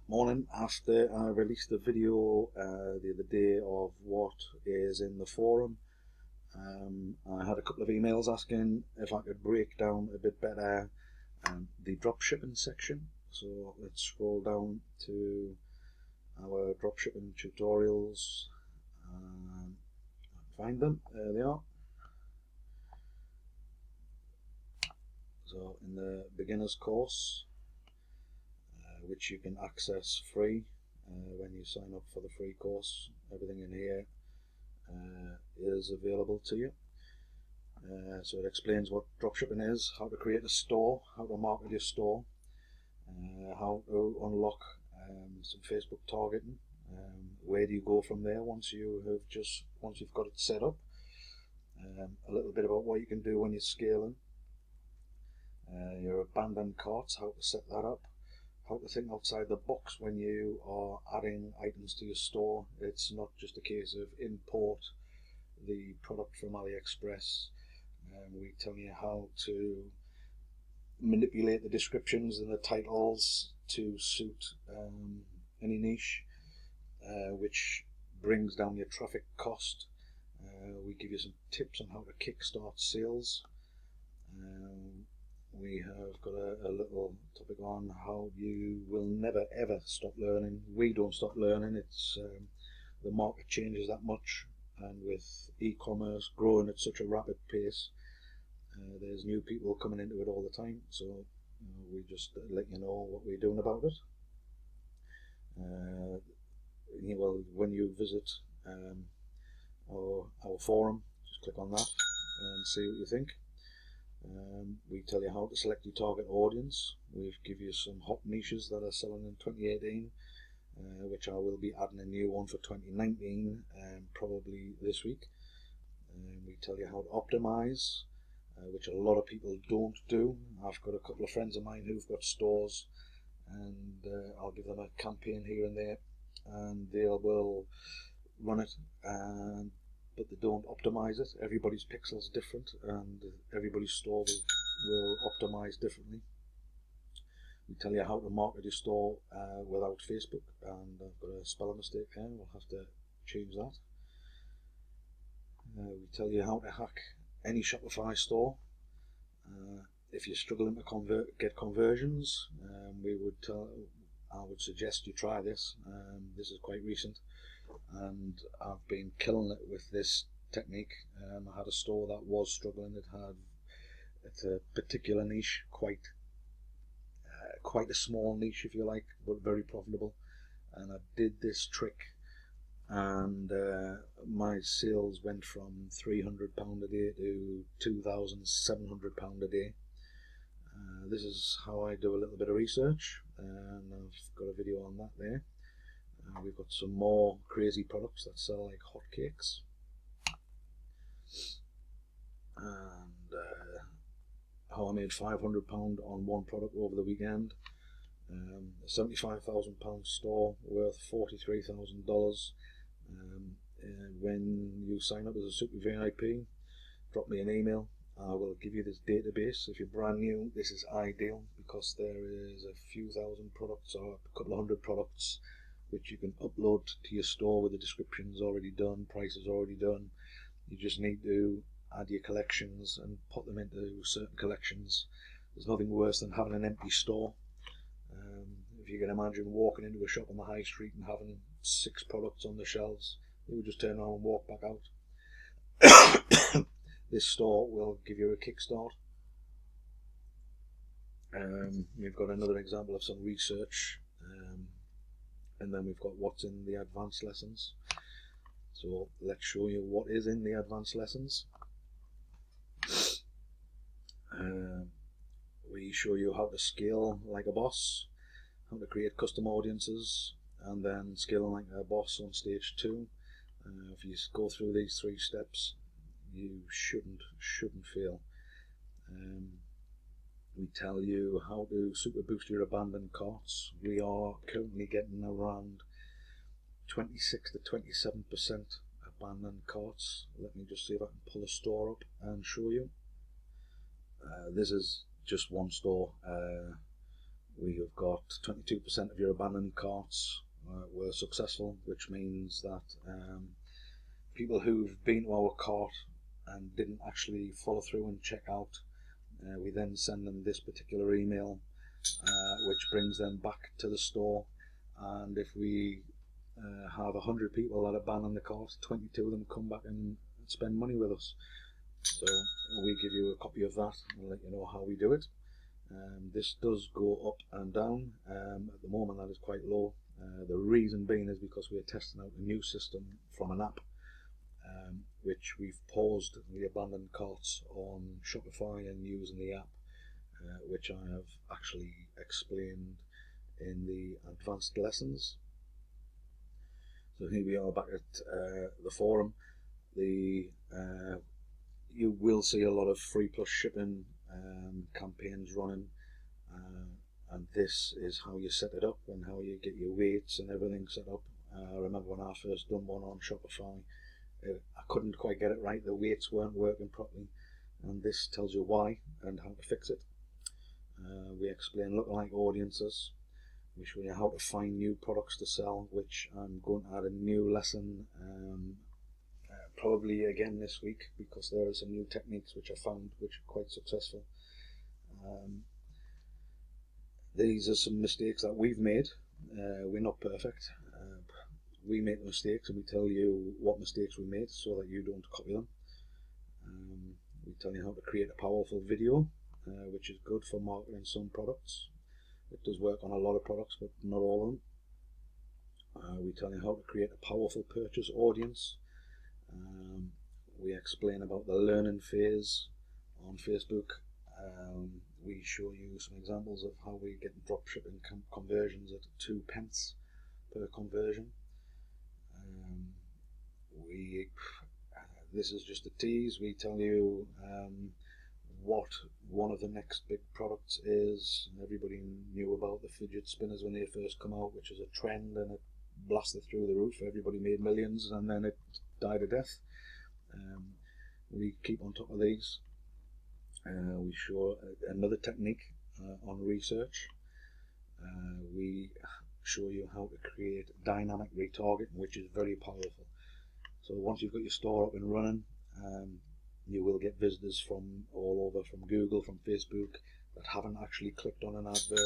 Morning. After I released the video the other day of what is in the forum, I had a couple of emails asking if I could break down a bit better the drop shipping section. So let's scroll down to our drop shipping tutorials and find them. There they are. So in the beginner's course, which you can access free when you sign up for the free course, everything in here is available to you. So it explains what dropshipping is, how to create a store, how to market your store, how to unlock some Facebook targeting, where do you go from there once you've got it set up, a little bit about what you can do when you're scaling, your abandoned carts, how to set that up, how to think outside the box when you are adding items to your store. It's not just a case of import the product from Aliexpress. We tell you how to manipulate the descriptions and the titles to suit any niche, which brings down your traffic cost. We give you some tips on how to kickstart sales. We have got a little topic on how you will never ever stop learning. We don't stop learning. It's the market changes that much, and with e-commerce growing at such a rapid pace, there's new people coming into it all the time. So we just let you know what we're doing about it. Well, when you visit our forum, just click on that and see what you think. We tell you how to select your target audience. We've give you some hot niches that are selling in 2018, which I will be adding a new one for 2019, probably this week. We tell you how to optimize, which a lot of people don't do. I've got a couple of friends of mine who've got stores, and I'll give them a campaign here and there, and they will run it, but they don't optimize it. Everybody's pixel is different, and everybody's store will optimize differently. We tell you how to market your store without Facebook, and I've got a spelling mistake here, we'll have to change that. We tell you how to hack any Shopify store. If you're struggling to get conversions, I would suggest you try this. This is quite recent, and I've been killing it with this technique. I had a store that was struggling. It's a particular niche, quite a small niche if you like, but very profitable. And I did this trick, and my sales went from £300 a day to £2,700 a day. This is how I do a little bit of research, and I've got a video on that there. We've got some more crazy products that sell like hotcakes, and how I made £500 on one product over the weekend. A £75,000 store worth $43,000. When you sign up as a super VIP, drop me an email. I will give you this database. If you're brand new, this is ideal because there is a few thousand products or a couple of hundred products which you can upload to your store with the descriptions already done, prices already done. You just need to add your collections and put them into certain collections. There's nothing worse than having an empty store. If you can imagine walking into a shop on the high street and having 6 products on the shelves, you would just turn around and walk back out. This store will give you a kickstart. We've got another example of some research, and then we've got what's in the advanced lessons. So let's show you what is in the advanced lessons. We show you how to scale like a boss, how to create custom audiences, and then scaling like a boss on stage 2. If you go through these 3 steps, you shouldn't fail. We tell you how to super boost your abandoned carts. We are currently getting around 26 to 27% abandoned carts. Let me just see if I can pull a store up and show you. This is just one store. We have got 22% of your abandoned carts were successful, which means that people who've been to our cart and didn't actually follow through and check out, we then send them this particular email, which brings them back to the store. And if we have 100 people that abandon the cart, 22 of them come back and spend money with us. So we give you a copy of that and let you know how we do it. This does go up and down. At the moment that is quite low. The reason being is because we are testing out a new system from an app, which we've paused the abandoned carts on Shopify and using the app, which I have actually explained in the advanced lessons. So here we are back at the forum. You will see a lot of free plus shipping campaigns running, and this is how you set it up and how you get your weights and everything set up. I remember when I first done one on Shopify, I couldn't quite get it right. The weights weren't working properly, and this tells you why and how to fix it. We explain lookalike audiences. We show you how to find new products to sell, which I'm going to add a new lesson probably again this week, because there are some new techniques which I found which are quite successful. These are some mistakes that we've made. We're not perfect. We make mistakes and we tell you what mistakes we made so that you don't copy them. We tell you how to create a powerful video, which is good for marketing some products. It does work on a lot of products, but not all of them. We tell you how to create a powerful purchase audience. We explain about the learning phase on Facebook. We show you some examples of how we get drop shipping conversions at 2 pence per conversion. This is just a tease. We tell you what one of the next big products is. Everybody knew about the fidget spinners when they first come out, which is a trend, and it blasted through the roof. Everybody made millions, and then it died a death. We keep on top of these. We show another technique on research. We show you how to create dynamic retargeting, which is very powerful. So once you've got your store up and running, you will get visitors from all over, from Google, from Facebook, that haven't actually clicked on an advert.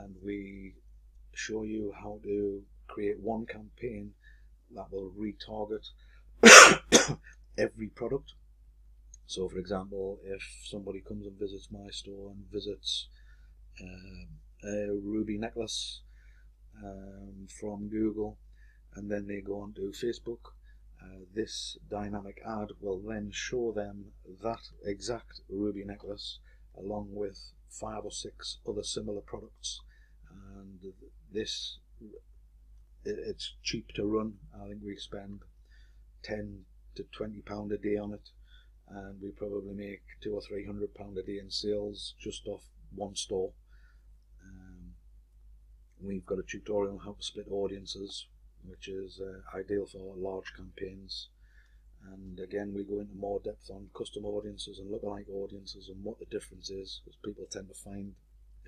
And we show you how to create one campaign that will retarget every product. So for example, if somebody comes and visits my store and visits a ruby necklace from Google, and then they go onto Facebook, this dynamic ad will then show them that exact ruby necklace along with 5 or 6 other similar products. And this, it's cheap to run. I think we spend £10 to £20 a day on it, and we probably make £200 or £300 a day in sales just off one store. We've got a tutorial on how to split audiences, which is ideal for large campaigns. And again, we go into more depth on custom audiences and lookalike audiences and what the difference is, because people tend to find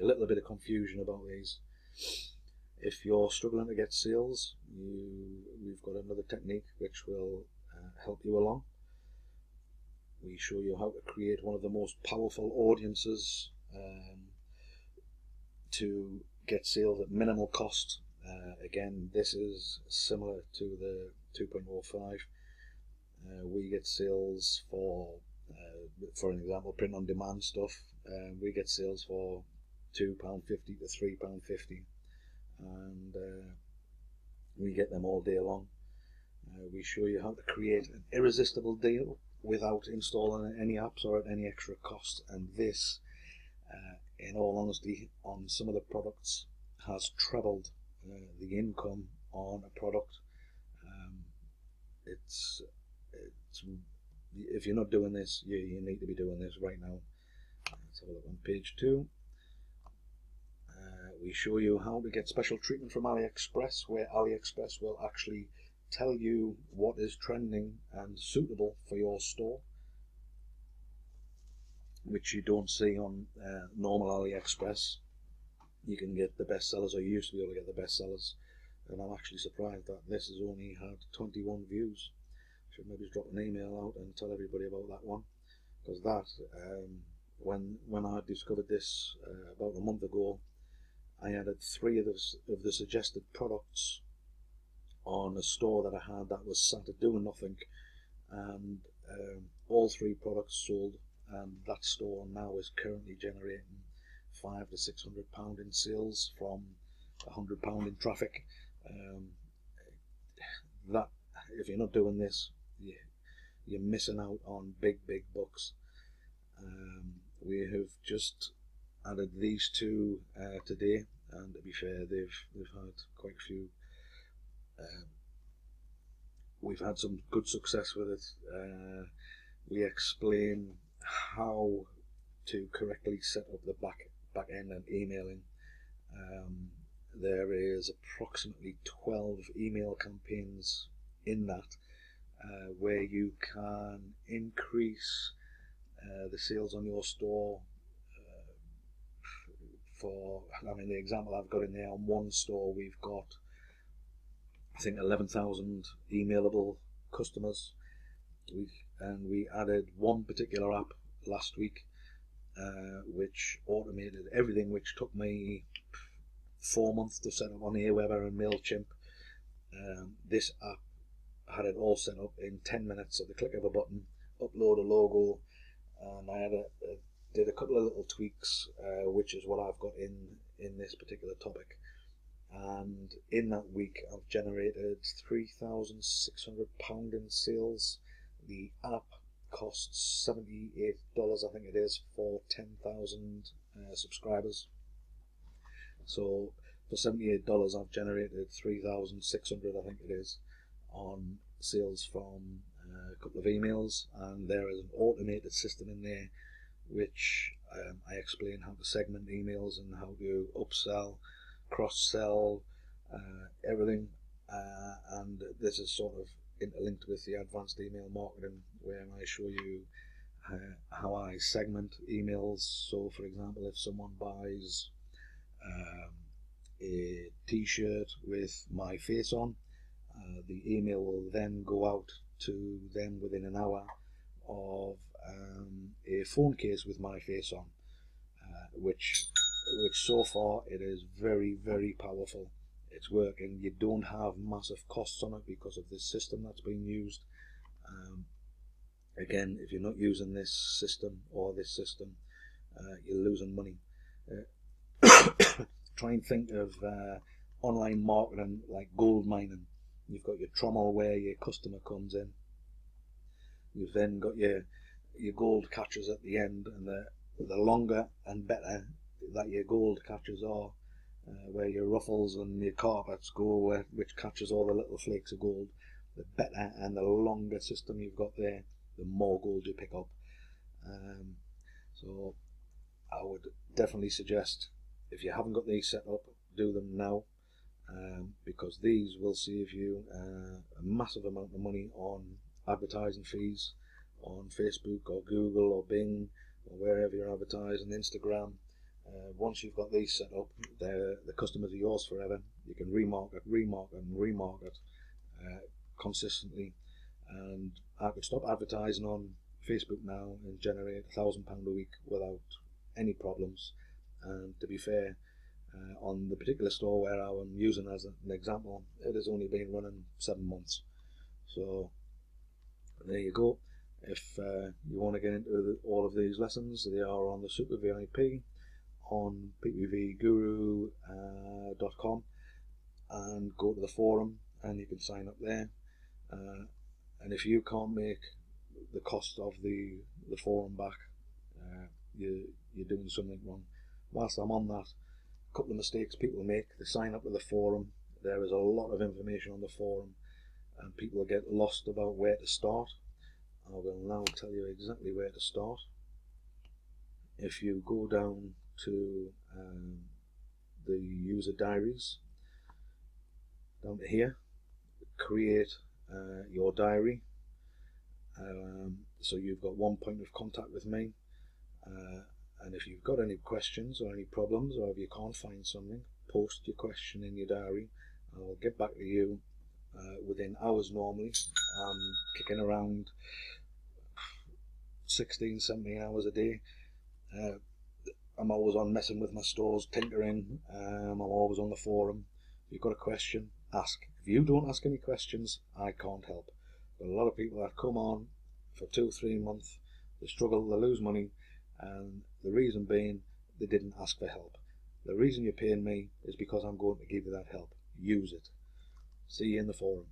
a little bit of confusion about these. If you're struggling to get sales, we've got another technique which will help you along. We show you how to create one of the most powerful audiences to get sales at minimal cost. Again, this is similar to the 2.05. We get sales for an example, print on demand stuff. We get sales for £2.50 to £3.50, and we get them all day long. We show you how to create an irresistible deal without installing any apps or at any extra cost, and this, in all honesty, on some of the products has trebled the income on a product. If you're not doing this, you need to be doing this right now. Let's have a look on page 2. We show you how to get special treatment from Aliexpress, where Aliexpress will actually tell you what is trending and suitable for your store, which you don't see on normal Aliexpress. you can get the best sellers, or you used to be able to get the best sellers, and I'm actually surprised that this has only had 21 views. Should maybe drop an email out and tell everybody about that one, because that when I discovered this about a month ago, I added 3 of the suggested products on a store that I had that was sat at doing nothing, and all 3 products sold, and that store now is currently generating £500 to £600 in sales from £100 in traffic. That, if you're not doing this, you're missing out on big bucks. We have just added these 2 today, and to be fair, they've had quite a few. We've had some good success with it. We explain how to correctly set up the back end and emailing. There is approximately 12 email campaigns in that, where you can increase the sales on your store. The example I've got in there, on one store we've got, I think, 11,000 emailable customers. We added one particular app last week, which automated everything, which took me 4 months to set up on Aweber and MailChimp. This app had it all set up in 10 minutes at the click of a button. Upload a logo, and I did a couple of little tweaks, which is what I've got in this particular topic. And in that week I've generated £3,600 in sales. The app costs $78, I think it is, for 10,000 subscribers. So for $78 I've generated 3,600, I think it is, on sales from a couple of emails. And there is an automated system in there which I explain how to segment emails and how to upsell, cross-sell, everything, and this is sort of interlinked with the advanced email marketing, where I show you how I segment emails. So for example, if someone buys a t-shirt with my face on, the email will then go out to them within an hour of a phone case with my face on, which so far it is very powerful. It's working. You don't have massive costs on it because of this system that's being used. Again, if you're not using this system or this system, you're losing money. Try and think of online marketing like gold mining. You've got your trommel where your customer comes in. You've then got your gold catchers at the end, and the longer and better that your gold catchers are, where your ruffles and your carpets go, which catches all the little flakes of gold, the better and the longer system you've got there, the more gold you pick up. So I would definitely suggest, if you haven't got these set up, do them now, because these will save you a massive amount of money on advertising fees on Facebook or Google or Bing or wherever you're advertising, Instagram. Once you've got these set up, the customers are yours forever. You can remarket consistently, and I could stop advertising on Facebook now and generate £1,000 a week without any problems. And to be fair, on the particular store where I'm using as an example, it has only been running 7 months. So there you go. If you want to get into all of these lessons, they are on the Super VIP on ppvguru.com, and go to the forum and you can sign up there. And if you can't make the cost of the forum back, you're doing something wrong. Whilst I'm on that, a couple of mistakes people make: they sign up to the forum. There is a lot of information on the forum, and people get lost about where to start. I will now tell you exactly where to start. If you go down to the user diaries, down to here, create your diary. So you've got one point of contact with me, And if you've got any questions or any problems, or if you can't find something, post your question in your diary. I'll get back to you within hours normally. I'm kicking around 16, 17 hours a day. I'm always on messing with my stores, tinkering. I'm always on the forum. If you've got a question, ask. If you don't ask any questions, I can't help. But a lot of people that come on for 2-3 months, they struggle, they lose money, and the reason being they didn't ask for help. The reason you're paying me is because I'm going to give you that help. Use it. See you in the forum.